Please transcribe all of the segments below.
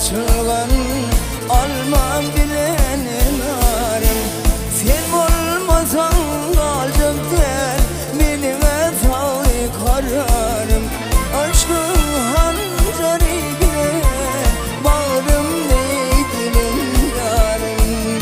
açılgan alma bilenin arım. Sen olmasan kalacak der benime tağlı kararım. Aşkın hançeri bile bağrım neydinin yarım.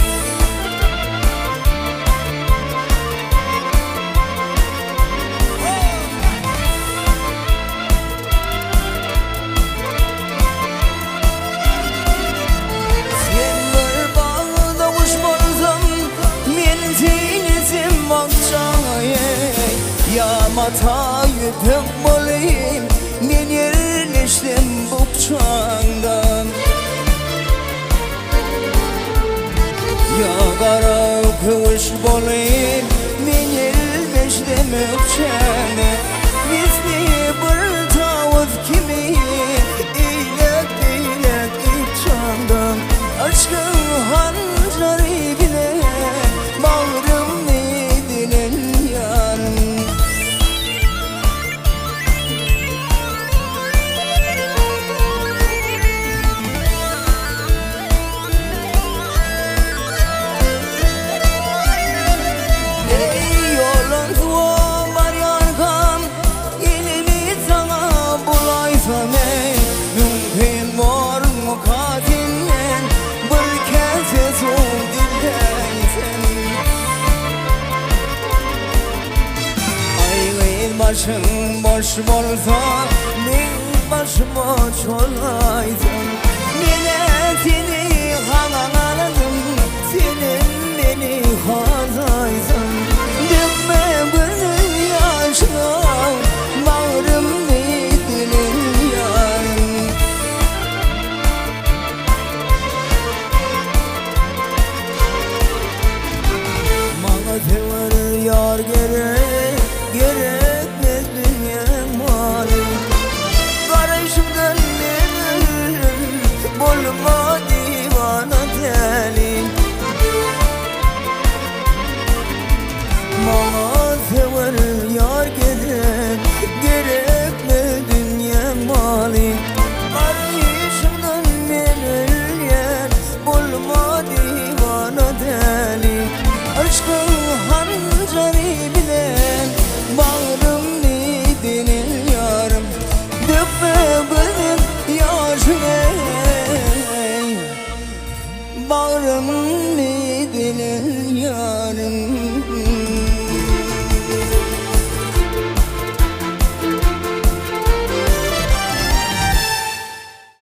Sen bir bağda kuş bolsam men tinizim bakçaya. Yamata yüpek bolayım men yerleştim bukçağından. Ya kara kuş bolayım men yerleştim ökçene. Bizni bir tavut kimi eylek eylek içandan. Aşkın hançeri bile bağrım neydinin yarım. Ey yolun tuğum var yargam, elimi sana bulaysam ey. Mümkün var mı katillen bir kez son dildeysen. Aylığın başın boş bolsa, ning başıma çolaysın. Mene